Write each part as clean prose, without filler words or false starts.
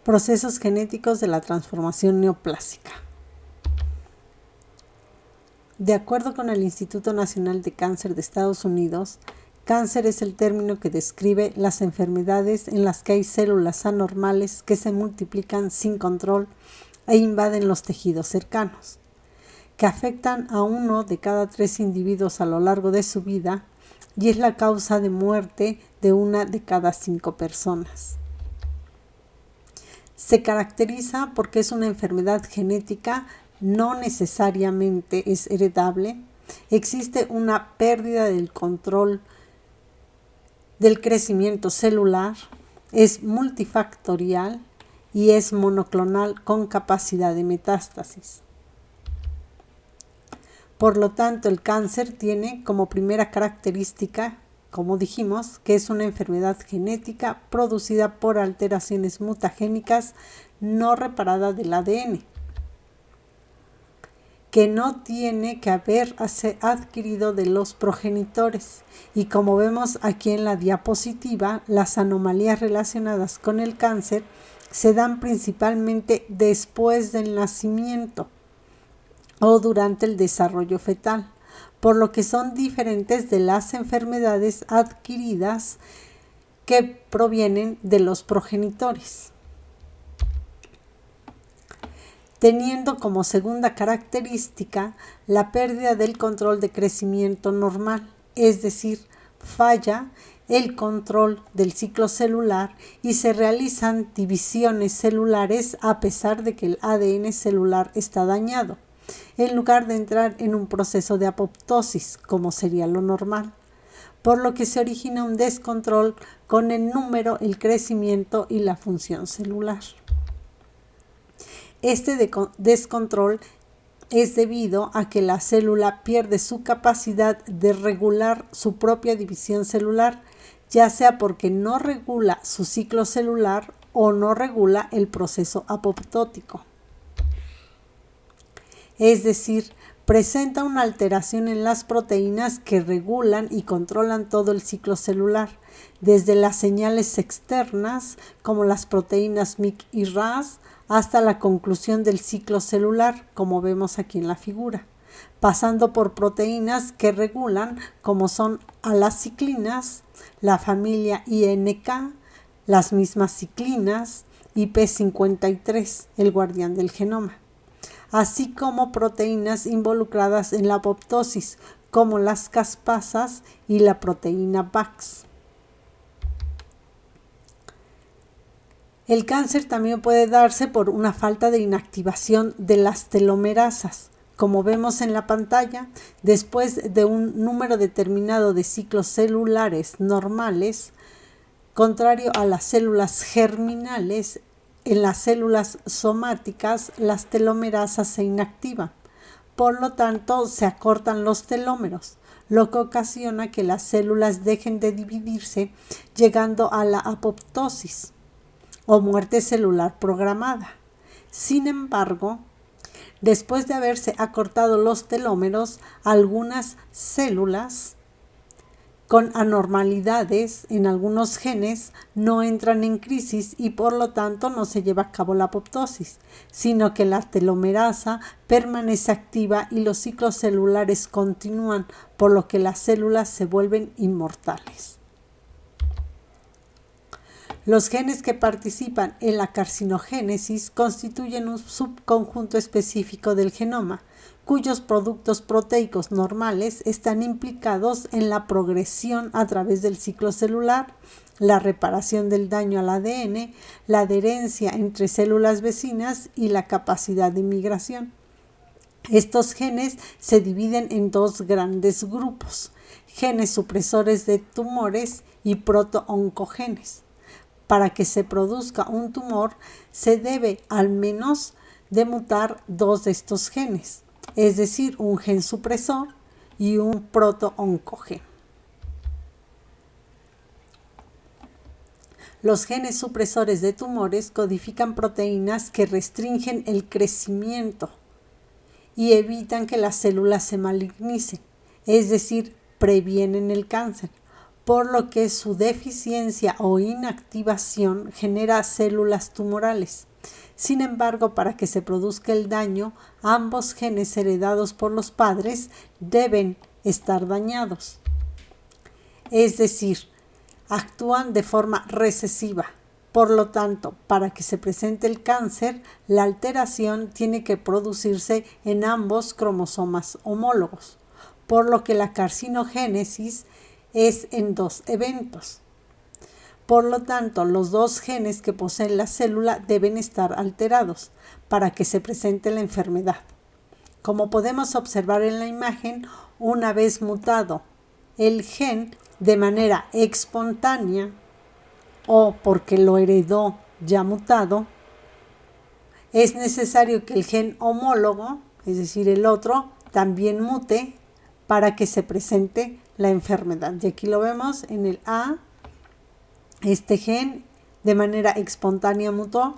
Procesos genéticos de la transformación neoplásica. De acuerdo con el Instituto Nacional de Cáncer de Estados Unidos, cáncer es el término que describe las enfermedades en las que hay células anormales que se multiplican sin control e invaden los tejidos cercanos, que afectan a 1 de cada 3 individuos a lo largo de su vida y es la causa de muerte de 1 de cada 5 personas. Se caracteriza porque es una enfermedad genética, no necesariamente es heredable. Existe una pérdida del control del crecimiento celular, es multifactorial y es monoclonal con capacidad de metástasis. Por lo tanto, el cáncer tiene como primera característica, como dijimos, que es una enfermedad genética producida por alteraciones mutagénicas no reparadas del ADN, que no tiene que haber adquirido de los progenitores. Y como vemos aquí en la diapositiva, las anomalías relacionadas con el cáncer se dan principalmente después del nacimiento o durante el desarrollo fetal, por lo que son diferentes de las enfermedades adquiridas que provienen de los progenitores. Teniendo como segunda característica la pérdida del control de crecimiento normal, es decir, falla el control del ciclo celular y se realizan divisiones celulares a pesar de que el ADN celular está dañado, en lugar de entrar en un proceso de apoptosis, como sería lo normal, por lo que se origina un descontrol con el número, el crecimiento y la función celular. Este descontrol es debido a que la célula pierde su capacidad de regular su propia división celular, ya sea porque no regula su ciclo celular o no regula el proceso apoptótico. Es decir, presenta una alteración en las proteínas que regulan y controlan todo el ciclo celular, desde las señales externas, como las proteínas MYC y RAS, hasta la conclusión del ciclo celular, como vemos aquí en la figura, pasando por proteínas que regulan, como son a las ciclinas, la familia INK, las mismas ciclinas, IP53, el guardián del genoma, así como proteínas involucradas en la apoptosis, como las caspasas y la proteína VAX. El cáncer también puede darse por una falta de inactivación de las telomerasas. Como vemos en la pantalla, después de un número determinado de ciclos celulares normales, contrario a las células germinales, en las células somáticas las telomerasas se inactivan. Por lo tanto, se acortan los telómeros, lo que ocasiona que las células dejen de dividirse, llegando a la apoptosis o muerte celular programada. Sin embargo, después de haberse acortado los telómeros, algunas células con anormalidades en algunos genes no entran en crisis y por lo tanto no se lleva a cabo la apoptosis, sino que la telomerasa permanece activa y los ciclos celulares continúan, por lo que las células se vuelven inmortales. Los genes que participan en la carcinogénesis constituyen un subconjunto específico del genoma, cuyos productos proteicos normales están implicados en la progresión a través del ciclo celular, la reparación del daño al ADN, la adherencia entre células vecinas y la capacidad de migración. Estos genes se dividen en dos grandes grupos: genes supresores de tumores y proto-oncogenes. Para que se produzca un tumor, se debe al menos de mutar dos de estos genes, es decir, un gen supresor y un proto-oncogen. Los genes supresores de tumores codifican proteínas que restringen el crecimiento y evitan que las células se malignicen, es decir, previenen el cáncer. por lo que su deficiencia o inactivación genera células tumorales. Sin embargo, para que se produzca el daño, ambos genes heredados por los padres deben estar dañados. Es decir, actúan de forma recesiva. Por lo tanto, para que se presente el cáncer, la alteración tiene que producirse en ambos cromosomas homólogos, por lo que la carcinogénesis es en 2 eventos. Por lo tanto, los 2 genes que poseen la célula deben estar alterados para que se presente la enfermedad. Como podemos observar en la imagen, una vez mutado el gen de manera espontánea o porque lo heredó ya mutado, es necesario que el gen homólogo, es decir, el otro, también mute para que se presente la enfermedad. Y aquí lo vemos en el A. Este gen de manera espontánea mutó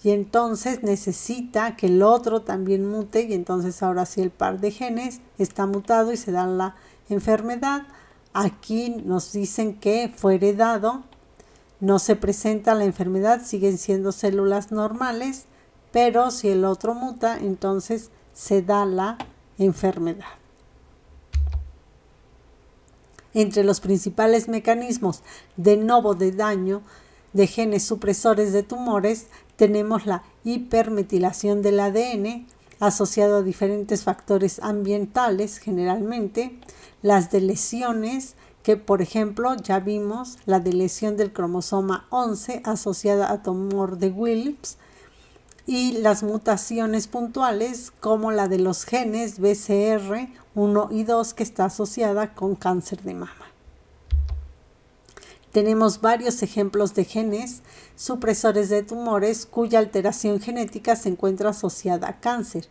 y entonces necesita que el otro también mute y entonces ahora sí el par de genes está mutado y se da la enfermedad. Aquí nos dicen que fue heredado, no se presenta la enfermedad, siguen siendo células normales, pero si el otro muta, entonces se da la enfermedad. Entre los principales mecanismos de novo de daño de genes supresores de tumores tenemos la hipermetilación del ADN asociado a diferentes factores ambientales, generalmente, las deleciones, que por ejemplo ya vimos la deleción del cromosoma 11 asociada a tumor de Wilms, y las mutaciones puntuales como la de los genes BCR1 y 2 que está asociada con cáncer de mama. Tenemos varios ejemplos de genes supresores de tumores cuya alteración genética se encuentra asociada a cáncer.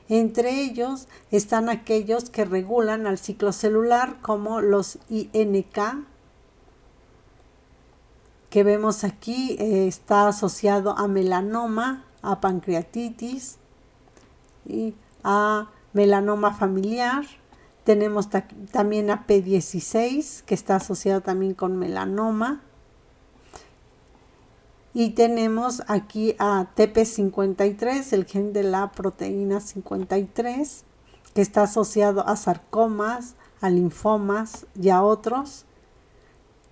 Entre ellos están aquellos que regulan al ciclo celular como los INK, que vemos aquí, está asociado a melanoma, a pancreatitis y a melanoma familiar. Tenemos también a P16, que está asociado también con melanoma. Y tenemos aquí a TP53, el gen de la proteína 53, que está asociado a sarcomas, a linfomas y a otros.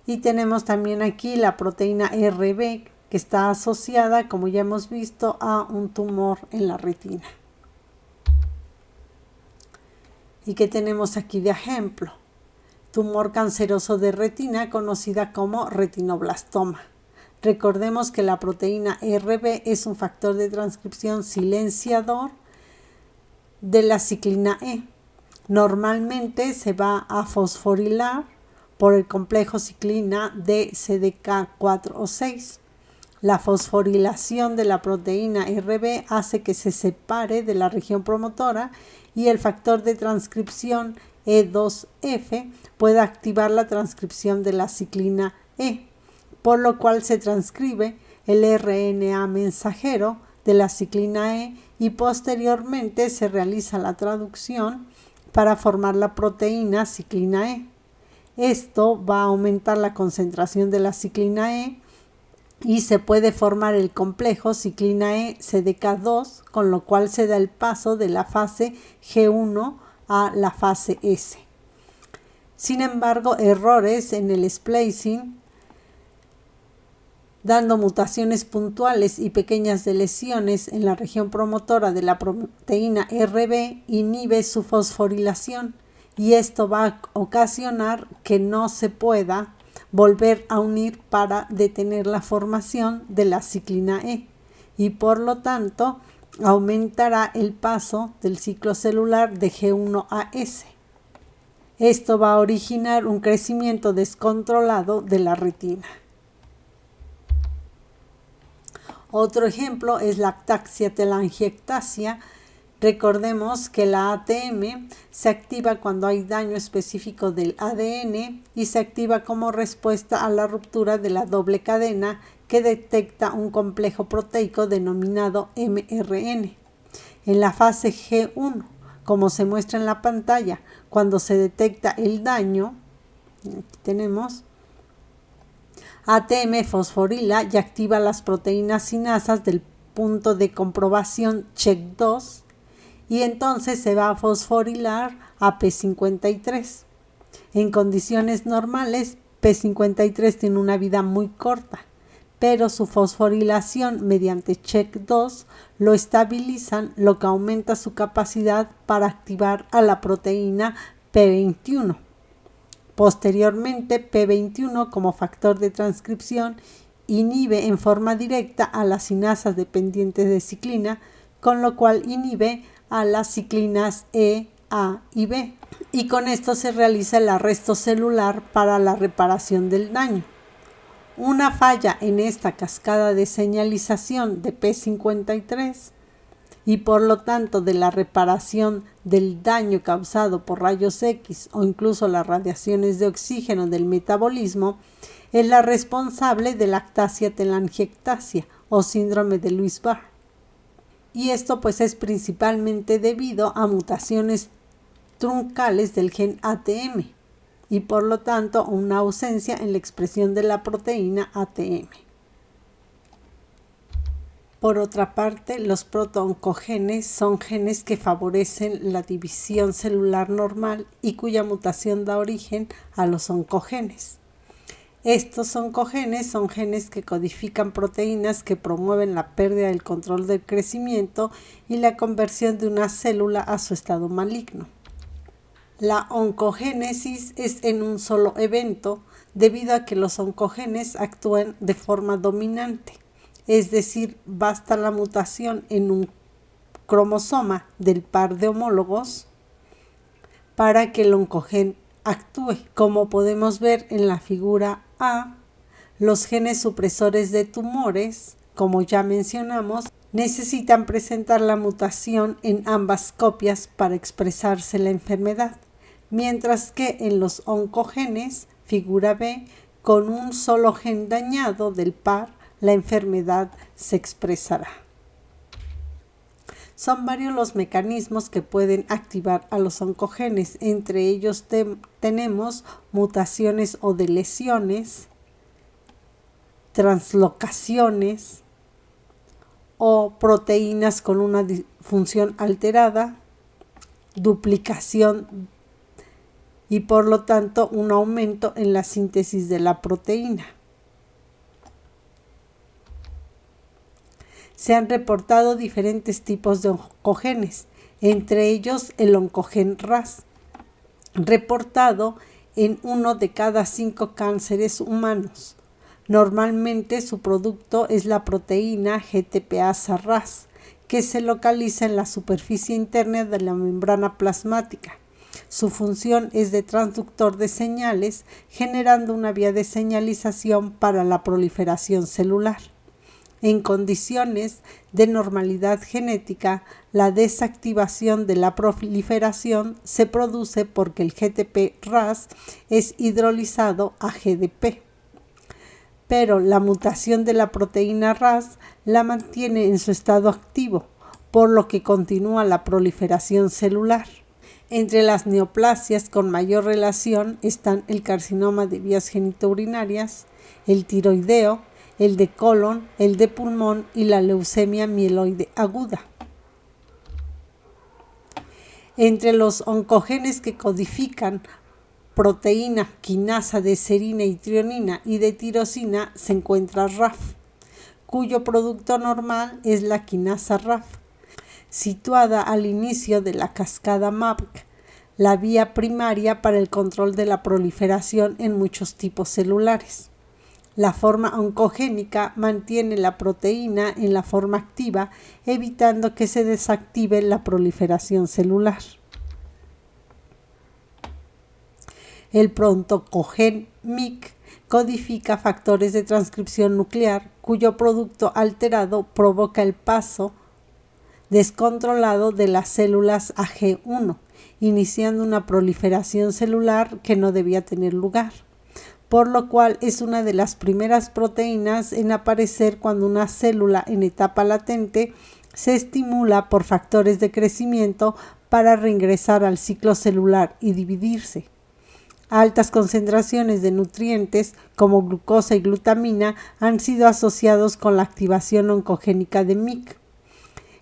Y tenemos también aquí la proteína RB, que está asociada, como ya hemos visto, a un tumor en la retina. ¿Y qué tenemos aquí de ejemplo? Tumor canceroso de retina conocida como retinoblastoma. Recordemos que la proteína RB es un factor de transcripción silenciador de la ciclina E. Normalmente se va a fosforilar por el complejo ciclina de CDK4 o 6. La fosforilación de la proteína RB hace que se separe de la región promotora y el factor de transcripción E2F puede activar la transcripción de la ciclina E, por lo cual se transcribe el RNA mensajero de la ciclina E y posteriormente se realiza la traducción para formar la proteína ciclina E. Esto va a aumentar la concentración de la ciclina E y se puede formar el complejo ciclina E CDK2, con lo cual se da el paso de la fase G1 a la fase S. Sin embargo, errores en el splicing, dando mutaciones puntuales y pequeñas lesiones en la región promotora de la proteína RB, inhibe su fosforilación y esto va a ocasionar que no se pueda volver a unir para detener la formación de la ciclina E y por lo tanto aumentará el paso del ciclo celular de G1 a S. Esto va a originar un crecimiento descontrolado de la retina. Otro ejemplo es la ataxia telangiectasia. Recordemos que la ATM se activa cuando hay daño específico del ADN y se activa como respuesta a la ruptura de la doble cadena que detecta un complejo proteico denominado mRN. En la fase G1, como se muestra en la pantalla, cuando se detecta el daño, Aquí tenemos. ATM fosforila y activa las proteínas sinasas del punto de comprobación CHEK2 y entonces se va a fosforilar a P53. En condiciones normales, P53 tiene una vida muy corta, pero su fosforilación mediante CHEK2 lo estabilizan, lo que aumenta su capacidad para activar a la proteína P21. Posteriormente, P21 como factor de transcripción inhibe en forma directa a las sinasas dependientes de ciclina, con lo cual inhibe a las ciclinas E, A y B. Y con esto se realiza el arresto celular para la reparación del daño. Una falla en esta cascada de señalización de P53 y por lo tanto de la reparación del daño causado por rayos X o incluso las radiaciones de oxígeno del metabolismo, es la responsable de lactasia telangiectasia o síndrome de Lewis-Barr. Y esto pues es principalmente debido a mutaciones truncales del gen ATM y por lo tanto una ausencia en la expresión de la proteína ATM. Por otra parte, los protooncogenes son genes que favorecen la división celular normal y cuya mutación da origen a los oncogenes. Estos oncogenes son genes que codifican proteínas que promueven la pérdida del control del crecimiento y la conversión de una célula a su estado maligno. La oncogénesis es en un solo evento debido a que los oncogenes actúan de forma dominante. Es decir, basta la mutación en un cromosoma del par de homólogos para que el oncogen actúe. Como podemos ver en la figura A, los genes supresores de tumores, como ya mencionamos, necesitan presentar la mutación en ambas copias para expresarse la enfermedad, mientras que en los oncogenes, figura B, con un solo gen dañado del par, la enfermedad se expresará. Son varios los mecanismos que pueden activar a los oncogenes. Entre ellos tenemos mutaciones o deleciones, translocaciones o proteínas con una función alterada, duplicación y por lo tanto un aumento en la síntesis de la proteína. Se han reportado diferentes tipos de oncogenes, entre ellos el oncogen RAS, reportado en 1 de cada 5 cánceres humanos. Normalmente su producto es la proteína GTPase-RAS, que se localiza en la superficie interna de la membrana plasmática. Su función es de transductor de señales, generando una vía de señalización para la proliferación celular. En condiciones de normalidad genética, la desactivación de la proliferación se produce porque el GTP-RAS es hidrolizado a GDP. Pero la mutación de la proteína RAS la mantiene en su estado activo, por lo que continúa la proliferación celular. Entre las neoplasias con mayor relación están el carcinoma de vías genitourinarias, el tiroideo, el de colon, el de pulmón y la leucemia mieloide aguda. Entre los oncogenes que codifican proteína quinasa de serina y trionina y de tirosina se encuentra RAF, cuyo producto normal es la quinasa RAF, situada al inicio de la cascada MAPK, la vía primaria para el control de la proliferación en muchos tipos celulares. La forma oncogénica mantiene la proteína en la forma activa, evitando que se desactive la proliferación celular. El prontocogen MYC codifica factores de transcripción nuclear, cuyo producto alterado provoca el paso descontrolado de las células a G1, iniciando una proliferación celular que no debía tener lugar, por lo cual es una de las primeras proteínas en aparecer cuando una célula en etapa latente se estimula por factores de crecimiento para reingresar al ciclo celular y dividirse. Altas concentraciones de nutrientes como glucosa y glutamina han sido asociados con la activación oncogénica de MYC.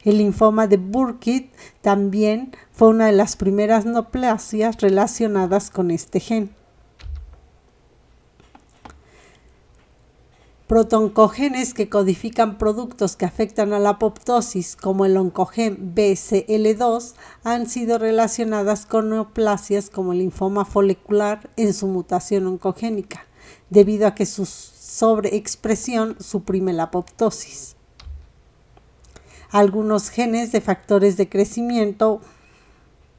El linfoma de Burkitt también fue una de las primeras neoplasias relacionadas con este gen. Protooncogenes que codifican productos que afectan a la apoptosis, como el oncogen BCL2, han sido relacionadas con neoplasias como el linfoma folicular en su mutación oncogénica, debido a que su sobreexpresión suprime la apoptosis. Algunos genes de factores de crecimiento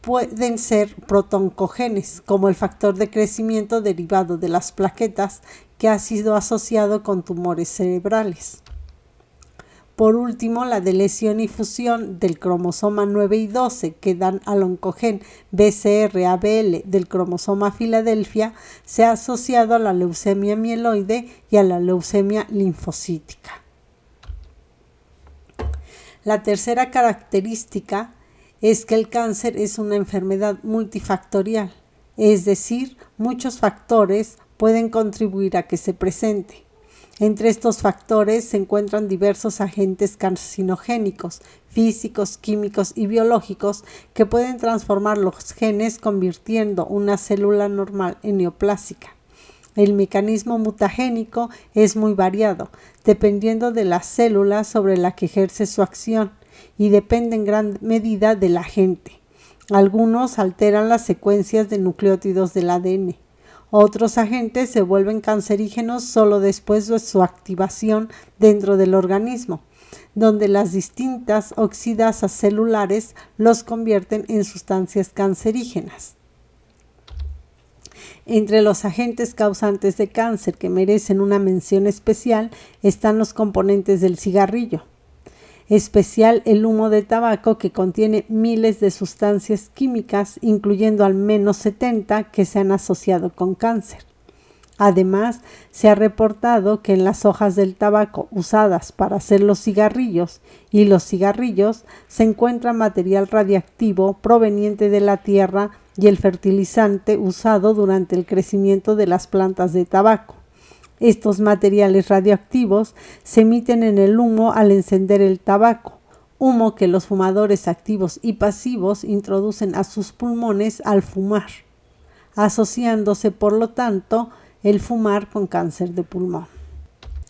pueden ser protooncogenes, como el factor de crecimiento derivado de las plaquetas, que ha sido asociado con tumores cerebrales. Por último, la deleción y fusión del cromosoma 9 y 12 que dan al oncogen BCR-ABL del cromosoma Filadelfia se ha asociado a la leucemia mieloide y a la leucemia linfocítica. La tercera característica es que el cáncer es una enfermedad multifactorial, es decir, muchos factores pueden contribuir a que se presente. Entre estos factores se encuentran diversos agentes carcinogénicos, físicos, químicos y biológicos que pueden transformar los genes convirtiendo una célula normal en neoplásica. El mecanismo mutagénico es muy variado, dependiendo de la célula sobre la que ejerce su acción y depende en gran medida del agente. Algunos alteran las secuencias de nucleótidos del ADN. Otros agentes se vuelven cancerígenos solo después de su activación dentro del organismo, donde las distintas oxidasas celulares los convierten en sustancias cancerígenas. Entre los agentes causantes de cáncer que merecen una mención especial están los componentes del cigarrillo, especial el humo de tabaco, que contiene miles de sustancias químicas, incluyendo al menos 70 que se han asociado con cáncer. Además, se ha reportado que en las hojas del tabaco usadas para hacer los cigarrillos y los cigarrillos se encuentra material radiactivo proveniente de la tierra y el fertilizante usado durante el crecimiento de las plantas de tabaco. Estos materiales radioactivos se emiten en el humo al encender el tabaco, humo que los fumadores activos y pasivos introducen a sus pulmones al fumar, asociándose por lo tanto el fumar con cáncer de pulmón.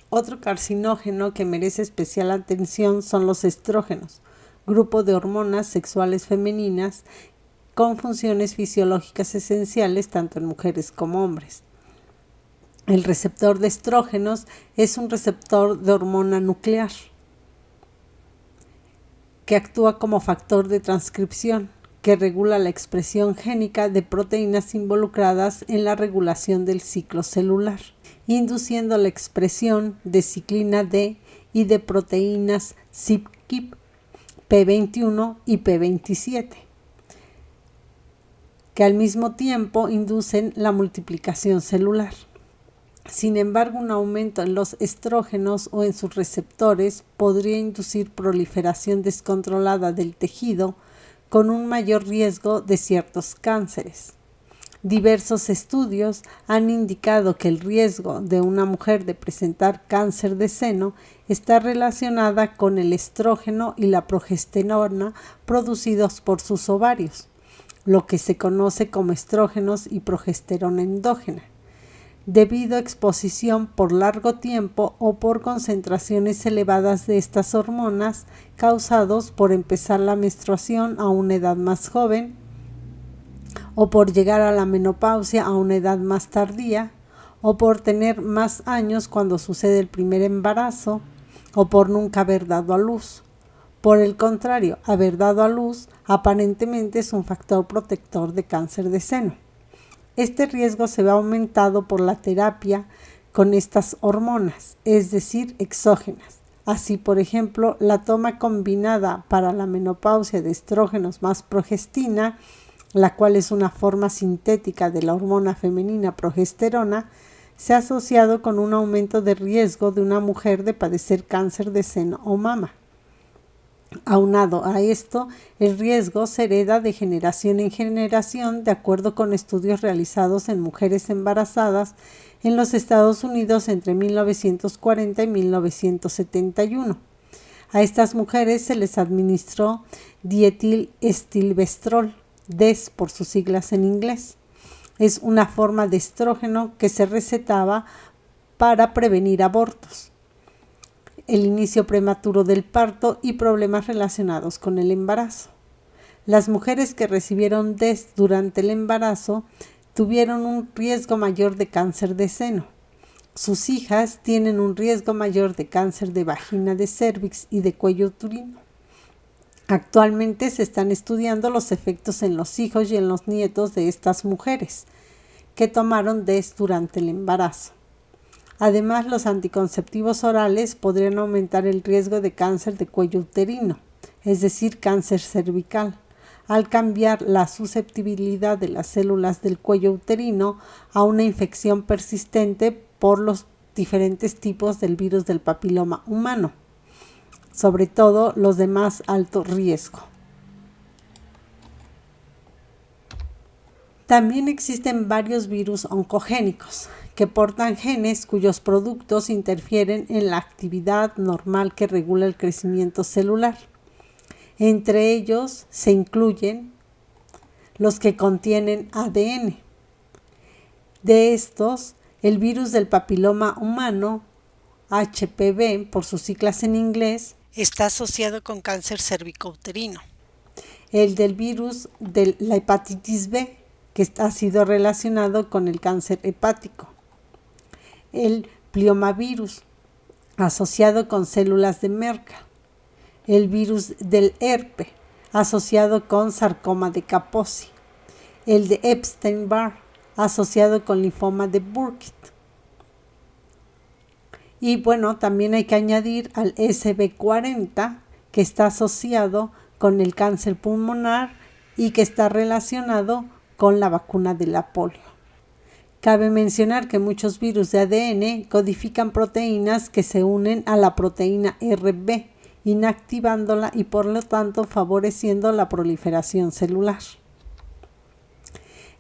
Otro carcinógeno que merece especial atención son los estrógenos, grupo de hormonas sexuales femeninas con funciones fisiológicas esenciales tanto en mujeres como hombres. El receptor de estrógenos es un receptor de hormona nuclear que actúa como factor de transcripción, que regula la expresión génica de proteínas involucradas en la regulación del ciclo celular, induciendo la expresión de ciclina D y de proteínas CYP, P21 y P27, que al mismo tiempo inducen la multiplicación celular. Sin embargo, un aumento en los estrógenos o en sus receptores podría inducir proliferación descontrolada del tejido, con un mayor riesgo de ciertos cánceres. Diversos estudios han indicado que el riesgo de una mujer de presentar cáncer de seno está relacionada con el estrógeno y la progesterona producidos por sus ovarios, lo que se conoce como estrógenos y progesterona endógena, debido a exposición por largo tiempo o por concentraciones elevadas de estas hormonas causados por empezar la menstruación a una edad más joven o por llegar a la menopausia a una edad más tardía o por tener más años cuando sucede el primer embarazo o por nunca haber dado a luz. Por el contrario, haber dado a luz aparentemente es un factor protector de cáncer de seno. Este riesgo se ve aumentado por la terapia con estas hormonas, es decir, exógenas. Así, por ejemplo, la toma combinada para la menopausia de estrógenos más progestina, la cual es una forma sintética de la hormona femenina progesterona, se ha asociado con un aumento de riesgo de una mujer de padecer cáncer de seno o mama. Aunado a esto, el riesgo se hereda de generación en generación de acuerdo con estudios realizados en mujeres embarazadas en los Estados Unidos entre 1940 y 1971. A estas mujeres se les administró dietilestilbestrol, DES por sus siglas en inglés. Es una forma de estrógeno que se recetaba para prevenir abortos, el inicio prematuro del parto y problemas relacionados con el embarazo. Las mujeres que recibieron DES durante el embarazo tuvieron un riesgo mayor de cáncer de seno. Sus hijas tienen un riesgo mayor de cáncer de vagina, de cérvix y de cuello uterino. Actualmente se están estudiando los efectos en los hijos y en los nietos de estas mujeres que tomaron DES durante el embarazo. Además, los anticonceptivos orales podrían aumentar el riesgo de cáncer de cuello uterino, es decir, cáncer cervical, al cambiar la susceptibilidad de las células del cuello uterino a una infección persistente por los diferentes tipos del virus del papiloma humano, sobre todo los de más alto riesgo. También existen varios virus oncogénicos que portan genes cuyos productos interfieren en la actividad normal que regula el crecimiento celular. Entre ellos se incluyen los que contienen ADN. De estos, el virus del papiloma humano, HPV por sus siglas en inglés, está asociado con cáncer cervicouterino. El del virus de la hepatitis B, que ha sido relacionado con el cáncer hepático. El pliomavirus, asociado con células de Merkel. El virus del herpes, asociado con sarcoma de Kaposi. El de Epstein-Barr, asociado con linfoma de Burkitt. Y bueno, también hay que añadir al SB40, que está asociado con el cáncer pulmonar y que está relacionado con la vacuna de la polio. Cabe mencionar que muchos virus de ADN codifican proteínas que se unen a la proteína RB, inactivándola y por lo tanto favoreciendo la proliferación celular.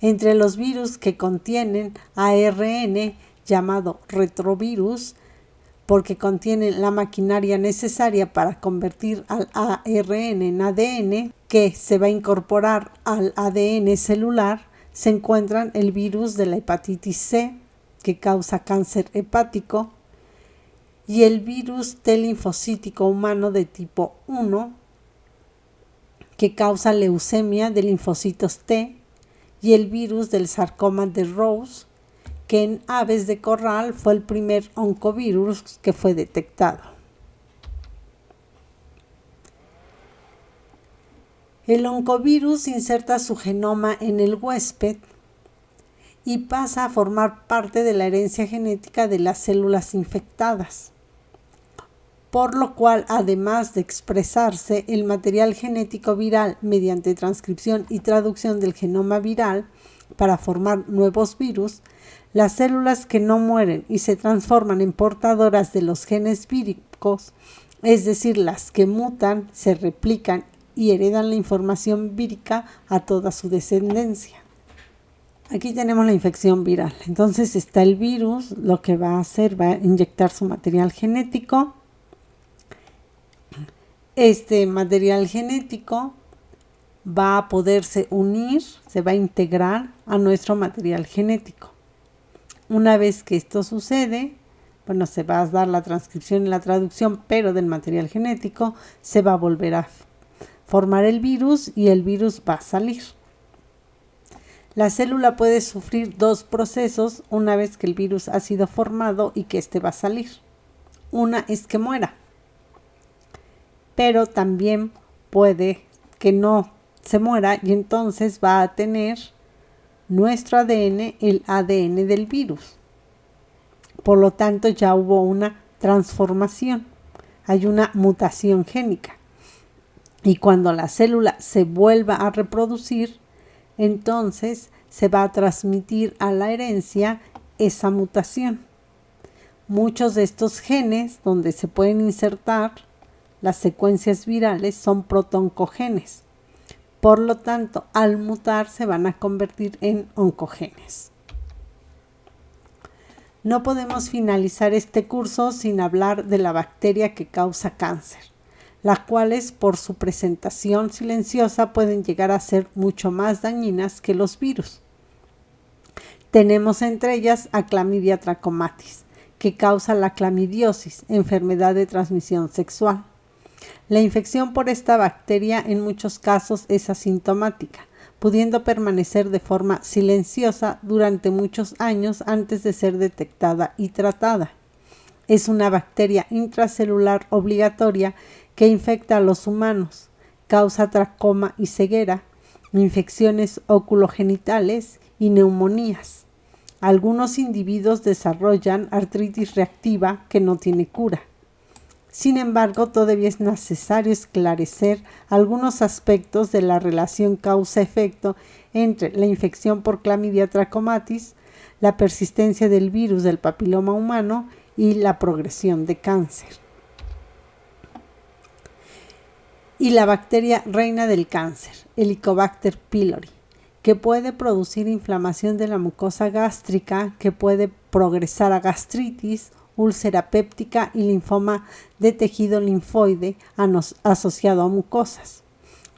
Entre los virus que contienen ARN, llamado retrovirus, porque contienen la maquinaria necesaria para convertir al ARN en ADN, que se va a incorporar al ADN celular, se encuentran el virus de la hepatitis C, que causa cáncer hepático, y el virus T linfocítico humano de tipo 1, que causa leucemia de linfocitos T, y el virus del sarcoma de Rose, que en aves de corral fue el primer oncovirus que fue detectado. El oncovirus inserta su genoma en el huésped y pasa a formar parte de la herencia genética de las células infectadas, por lo cual, además de expresarse el material genético viral mediante transcripción y traducción del genoma viral para formar nuevos virus, las células que no mueren y se transforman en portadoras de los genes víricos, es decir, las que mutan, se replican y heredan la información vírica a toda su descendencia. Aquí tenemos la infección viral. Entonces está el virus, lo que va a hacer, va a inyectar su material genético. Este material genético va a poderse unir, se va a integrar a nuestro material genético. Una vez que esto sucede, bueno, se va a dar la transcripción y la traducción, pero del material genético se va a volver a formar el virus y el virus va a salir. La célula puede sufrir dos procesos una vez que el virus ha sido formado y que éste va a salir. Una es que muera, pero también puede que no se muera y entonces va a tener nuestro ADN, el ADN del virus. Por lo tanto, ya hubo una transformación, hay una mutación génica. Y cuando la célula se vuelva a reproducir, entonces se va a transmitir a la herencia esa mutación. Muchos de estos genes donde se pueden insertar las secuencias virales son protooncogenes. Por lo tanto, al mutar se van a convertir en oncogenes. No podemos finalizar este curso sin hablar de la bacteria que causa cáncer, las cuales por su presentación silenciosa pueden llegar a ser mucho más dañinas que los virus. Tenemos entre ellas a Chlamydia trachomatis, que causa la clamidiosis, enfermedad de transmisión sexual. La infección por esta bacteria en muchos casos es asintomática, pudiendo permanecer de forma silenciosa durante muchos años antes de ser detectada y tratada. Es una bacteria intracelular obligatoria que infecta a los humanos, causa tracoma y ceguera, infecciones oculogenitales y neumonías. Algunos individuos desarrollan artritis reactiva que no tiene cura. Sin embargo, todavía es necesario esclarecer algunos aspectos de la relación causa-efecto entre la infección por Chlamydia trachomatis, la persistencia del virus del papiloma humano y la progresión de cáncer. Y la bacteria reina del cáncer, Helicobacter pylori, que puede producir inflamación de la mucosa gástrica, que puede progresar a gastritis, úlcera péptica y linfoma de tejido linfoide asociado a mucosas.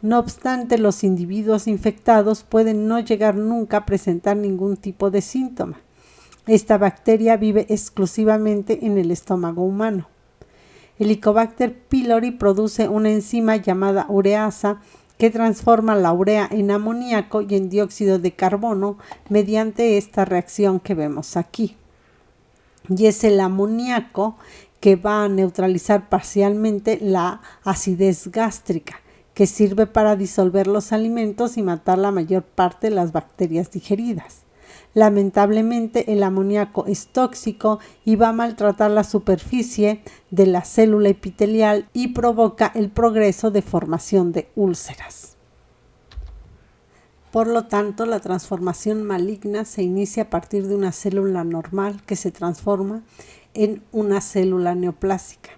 No obstante, los individuos infectados pueden no llegar nunca a presentar ningún tipo de síntoma. Esta bacteria vive exclusivamente en el estómago humano. Helicobacter pylori produce una enzima llamada ureasa que transforma la urea en amoníaco y en dióxido de carbono mediante esta reacción que vemos aquí. Y es el amoníaco que va a neutralizar parcialmente la acidez gástrica, que sirve para disolver los alimentos y matar la mayor parte de las bacterias digeridas. Lamentablemente, el amoníaco es tóxico y va a maltratar la superficie de la célula epitelial y provoca el progreso de formación de úlceras. Por lo tanto, la transformación maligna se inicia a partir de una célula normal que se transforma en una célula neoplásica.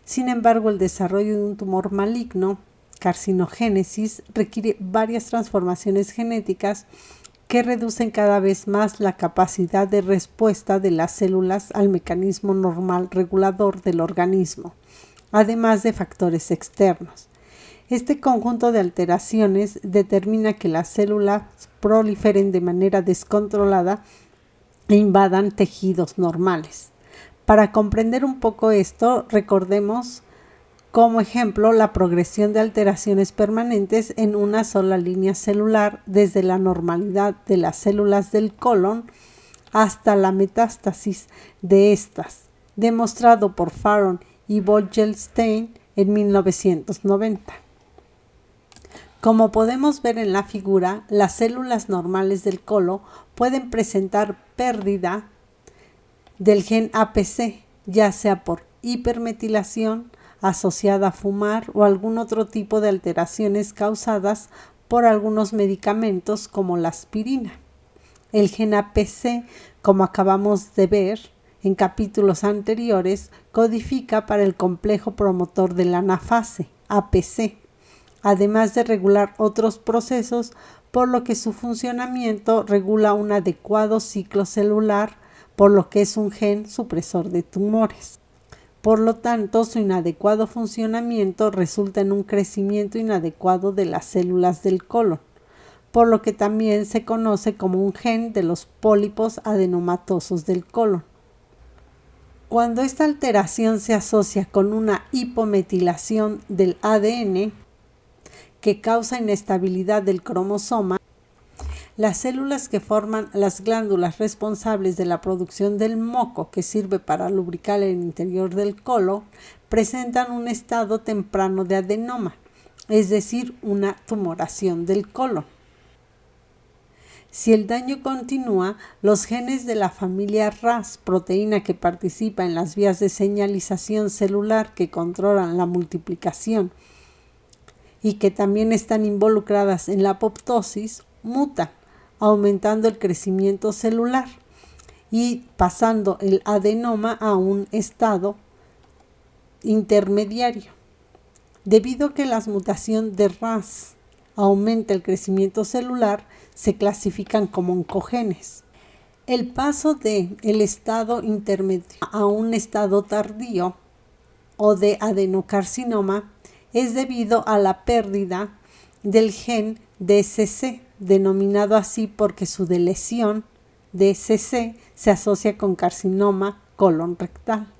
Sin embargo, el desarrollo de un tumor maligno, carcinogénesis, requiere varias transformaciones genéticas que reducen cada vez más la capacidad de respuesta de las células al mecanismo normal regulador del organismo, además de factores externos. Este conjunto de alteraciones determina que las células proliferen de manera descontrolada e invadan tejidos normales. Para comprender un poco esto, recordemos como ejemplo la progresión de alteraciones permanentes en una sola línea celular desde la normalidad de las células del colon hasta la metástasis de estas, demostrado por Farron y Vogelstein en 1990. Como podemos ver en la figura, las células normales del colon pueden presentar pérdida del gen APC, ya sea por hipermetilación asociada a fumar o algún otro tipo de alteraciones causadas por algunos medicamentos como la aspirina. El gen APC, como acabamos de ver en capítulos anteriores, codifica para el complejo promotor de la anafase, APC, además de regular otros procesos, por lo que su funcionamiento regula un adecuado ciclo celular, por lo que es un gen supresor de tumores. Por lo tanto, su inadecuado funcionamiento resulta en un crecimiento inadecuado de las células del colon, por lo que también se conoce como un gen de los pólipos adenomatosos del colon. Cuando esta alteración se asocia con una hipometilación del ADN, que causa inestabilidad del cromosoma, las células que forman las glándulas responsables de la producción del moco que sirve para lubricar el interior del colon presentan un estado temprano de adenoma, es decir, una tumoración del colon. Si el daño continúa, los genes de la familia RAS, proteína que participa en las vías de señalización celular que controlan la multiplicación y que también están involucradas en la apoptosis, mutan, aumentando el crecimiento celular y pasando el adenoma a un estado intermediario. Debido a que la mutación de RAS aumenta el crecimiento celular, se clasifican como oncogenes. El paso de el estado intermedio a un estado tardío o de adenocarcinoma es debido a la pérdida del gen DSC, denominado así porque su deleción DSC se asocia con carcinoma colon rectal.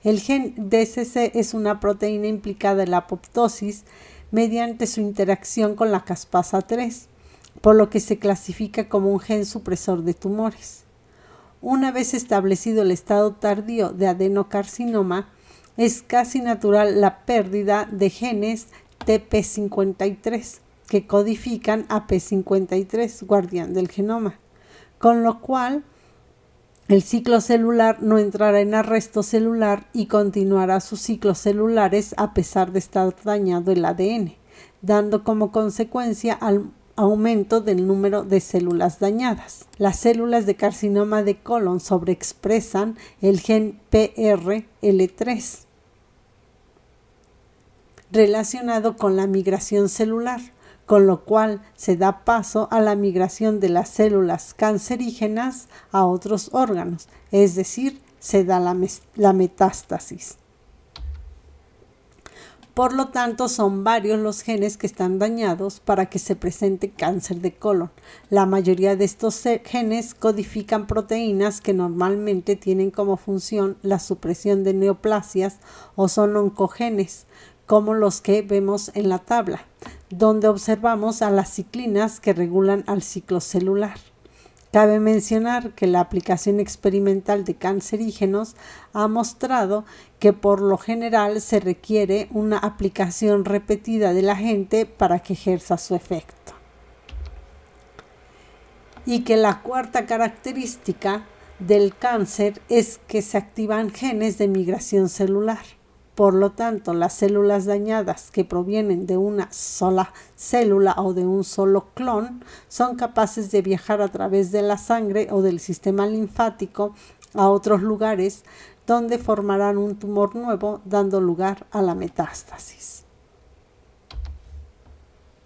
El gen DSC es una proteína implicada en la apoptosis mediante su interacción con la caspasa 3, por lo que se clasifica como un gen supresor de tumores. Una vez establecido el estado tardío de adenocarcinoma, es casi natural la pérdida de genes TP53 que codifican a P53, guardián del genoma, con lo cual el ciclo celular no entrará en arresto celular y continuará sus ciclos celulares a pesar de estar dañado el ADN, dando como consecuencia al aumento del número de células dañadas. Las células de carcinoma de colon sobreexpresan el gen PRL3, relacionado con la migración celular, con lo cual se da paso a la migración de las células cancerígenas a otros órganos, es decir, se da la metástasis. Por lo tanto, son varios los genes que están dañados para que se presente cáncer de colon. La mayoría de estos genes codifican proteínas que normalmente tienen como función la supresión de neoplasias o son oncogenes, como los que vemos en la tabla, donde observamos a las ciclinas que regulan al ciclo celular. Cabe mencionar que la aplicación experimental de cancerígenos ha mostrado que por lo general se requiere una aplicación repetida del agente para que ejerza su efecto. Y que la cuarta característica del cáncer es que se activan genes de migración celular. Por lo tanto, las células dañadas que provienen de una sola célula o de un solo clon son capaces de viajar a través de la sangre o del sistema linfático a otros lugares donde formarán un tumor nuevo, dando lugar a la metástasis.